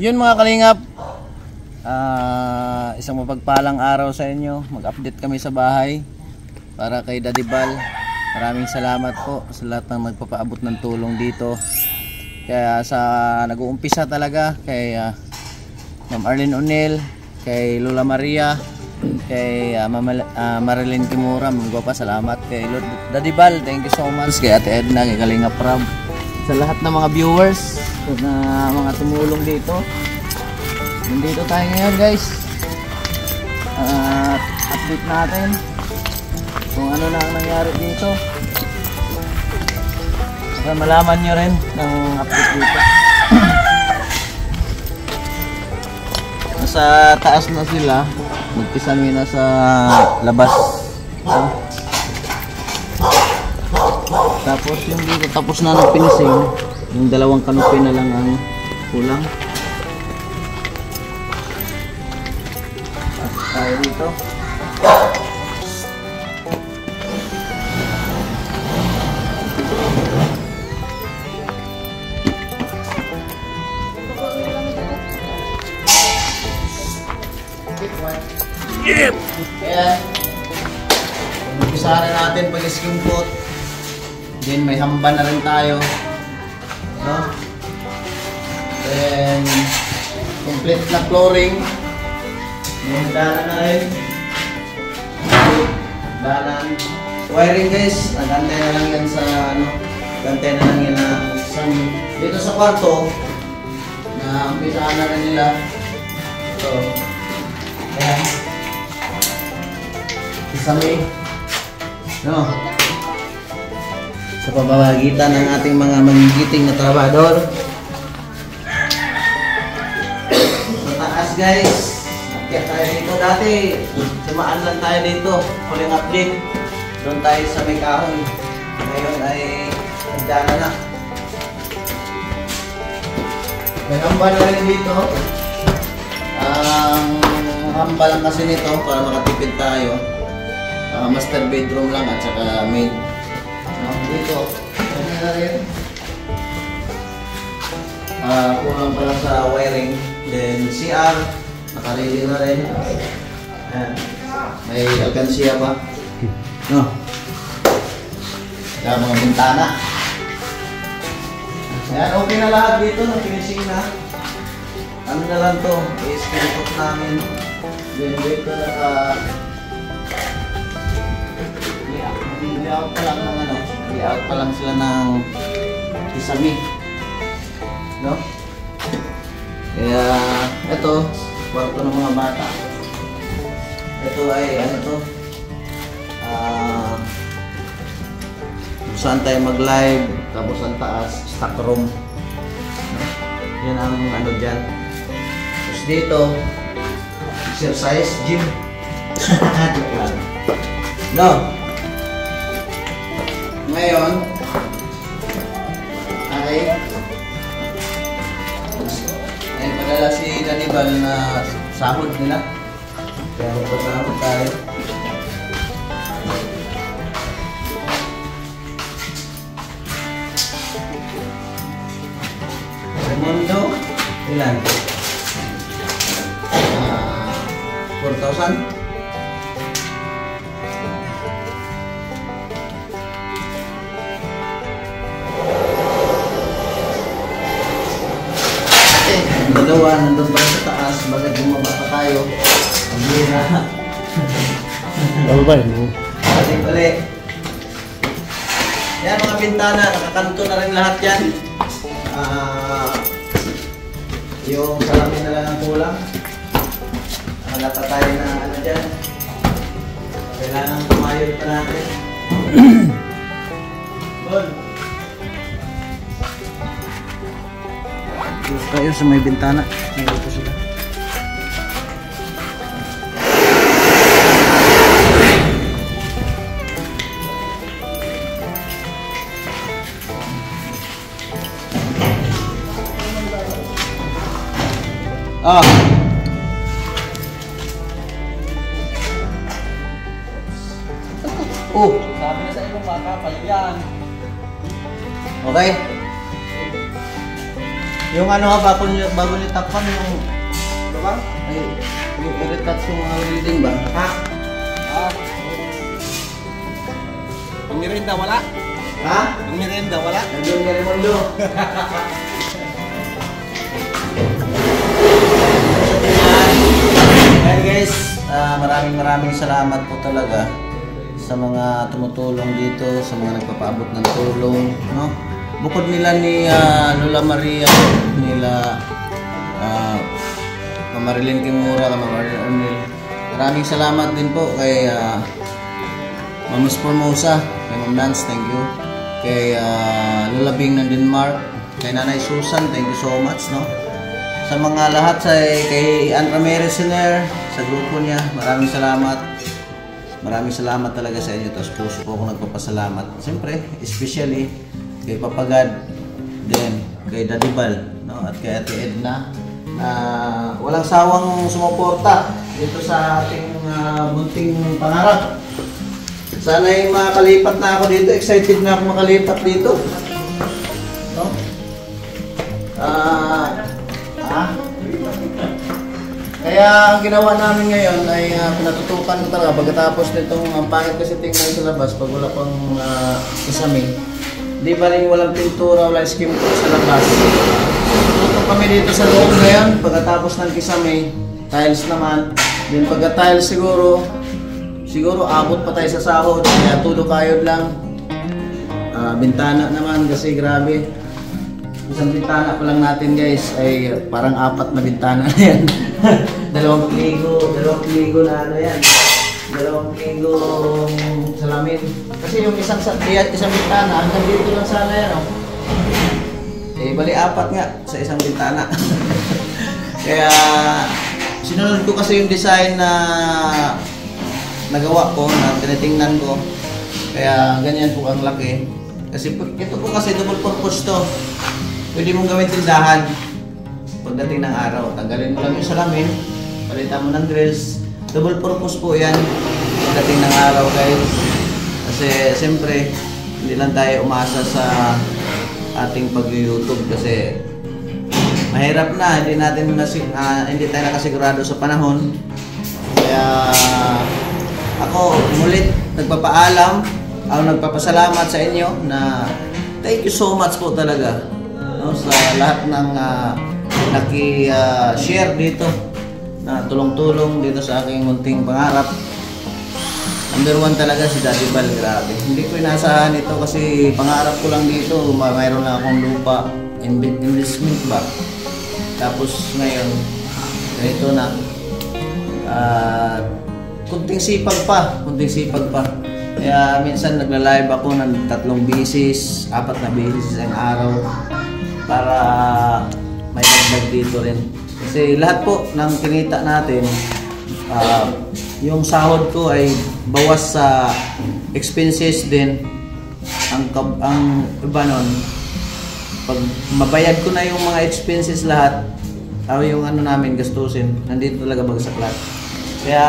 Yun mga kalingap, isang mapagpalang araw sa inyo. Mag-update kami sa bahay para kay Daddy Bal. Maraming salamat po sa lahat ng nagpapaabot ng tulong dito. Kaya sa nag-uumpisa talaga kay Ma'am Arlene O'Neill, kay Lola Maria, kay Marilyn Kimura, Ma'am Guapa, salamat. Kay Lord Daddy Bal, thank you so much. Kay Ate Edna, kay Kalingap Rab, sa lahat ng mga viewers na mga tumulong dito. Nandito tayo ngayon guys, update natin kung ano na ang nangyari dito. Para malaman nyo rin ng update dito. Nasa taas na sila, magpisami na sa labas. Tapos yung dito, tapos na ng finishing. Yung dalawang kanupi na lang ang kulang. Tapos tayo dito. Yep! Kaya umpisahan na natin pag-skimpot. Then may hamba na rin tayo, no? Then complete na flooring. May dala na rin. Dalan. Wiring guys, nagantay na lang yan sa ano, gantay na lang yan ng isang dito sa kwarto na umpisahan na rin nila. So ayan, isami, no, sa pamamagitan ng ating mga magigiting na trabador. Sa taas guys, nakita tayo dito dati, sumaan lang tayo dito, huling update, doon tayo sa may kahoy. Ngayon ay nagdana na. May hamba na rin dito. Ang hamba lang kasi nito para makatipid tayo, master bedroom lang at saka maid. Dito, ano na rin? Kulang pa lang sa wiring. Then CR, nakaready na rin. Ayan. May alkansiya pa. No? Kaya mga bintana. Ayan, okay na lahat dito. Nag-finishing na. Ano na lang to? I-screenshot namin. Then dito layout pa lang ng ano. Layout pa lang sila ng isami, no? Kaya ito, kwarto ng mga bata. Ito ay ano to, saan tayo mag-live. Tapos ang taas, stock room. Yan ang ano dyan. Tapos dito, exercise gym. No? Ngayon ay padala si Daddy Bal na sahod nila. Kaya magpasahod tayo. Raimondo, ilan? 4,000? Dalawa, nandun pa sa taas, bagay bumaba pa tayo. Ang bira. Babay mo. Balik-balik. Yan mga bintana, nakakanto na rin lahat yan. Yung salamin na lang ang kulang. Wala pa tayo na ano dyan. Kailangan tumayod pa natin. Good. Tayo sa may bintana. Nandito sila. Sabi na sa ibang makapal yan. Okay. Yung ano nga, bago ni takpan, yung... Ano ba? Ay, yung i-retouch yung mga building ba? Ha? Yung merienda wala? Ha? Yung merienda wala? Nandun ka rin mundo. Ayan guys, maraming salamat po talaga sa mga tumutulong dito, sa mga nagpapaabot ng tulong, no? Bukod nila ni Lola Maria, nila Marilyn Kimura, Mama Marilyn Arnel. Maraming salamat din po kay Ma'am Formosa, kay Ma'am Nance, thank you. Kay Lola Bing ng Denmark, kay Nanay Susan, thank you so much, no? Sa mga lahat, kay Ann Ramirez Senior, sa grupo niya, maraming salamat. Maraming salamat talaga sa inyo. Tapos puso po ako nagpapasalamat. Siyempre, especially kay Papagad, then kay Daddy Bal, no? At kay Ate Edna, walang sawang sumuporta dito sa ating bunting pangarap. Sana'y makalipat na ako dito. Excited na ako makalipat dito. No? Kaya ang ginawa namin ngayon ay pinatutukan ko talaga pagkatapos nitong ang pangit kasi tingnan sa labas pag wala pang kisame. Di ba rin walang pintura, walang skim coat sa labas. Tututok kami dito sa loob ngayon pagkatapos ng kisame. Tiles naman. Then pagka-tiles siguro abot pa tayo sa sahod. Kaya tulo kayod lang. Bintana naman kasi grabe. Isang bintana pa lang natin guys ay parang 4 na bintana na yan. dalawang pligo na ano yan. 2 pligo salamin. Kasi yung isang bintana hanggang dito lang sana yan. Oh. Eh bali 4 nga sa isang bintana. Kaya sinunod ko kasi yung design na nagawa ko, na tinitingnan ko. Kaya ganyan po ang laki. Kasi ito po kasi double purpose to. Pwede mong gawin tindahan pagdating ng araw. Tanggalin mo lang yung salamin, palitan mo ng grills. Double purpose po yan pagdating ng araw guys. Kasi siyempre, hindi lang tayo umasa sa ating pag-YouTube kasi mahirap na, hindi tayo nakasigurado sa panahon. Kaya ako mulit nagpapaalam, nagpapasalamat sa inyo na thank you so much po talaga. No, sa lahat ng naki-share dito na tulong-tulong dito sa aking munting pangarap. Number 1 talaga si Daddy Bal, grabe. Hindi ko inasahan ito kasi pangarap ko lang dito, mayroon na akong lupa, investment ba. Tapos ngayon, ganito na. Kunting sipag pa. Kaya minsan nagla-live ako ng 3 beses, 4 na beses sa araw. Para may dagdag dito rin. Kasi lahat po ng kinita natin, yung sahod ko ay bawas sa expenses din. Ang iba nun, pag mabayad ko na yung mga expenses lahat, yung ano namin gastusin, nandito talaga bagsak lahat. Kaya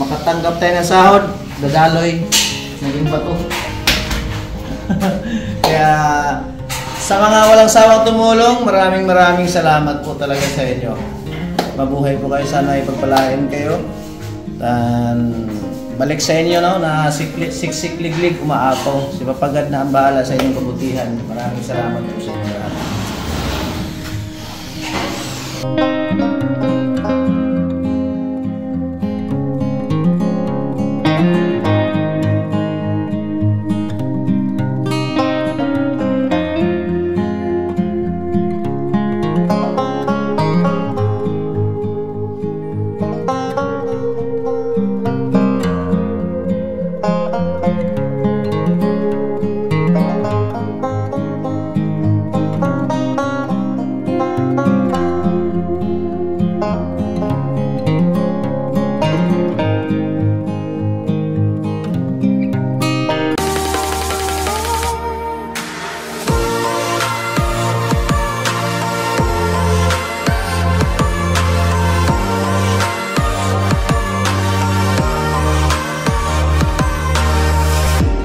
makatanggap tayo ng sahod, dadaloy, naging bato. Kaya sa mga walang sawang tumulong, maraming salamat po talaga sa inyo. Mabuhay po kayo, sana ipagpalain kayo. Balik sa inyo, no, na siksik-liglig umaapaw. Si Papagad na ang bahala sa inyong kabutihan. Maraming salamat po sa inyo.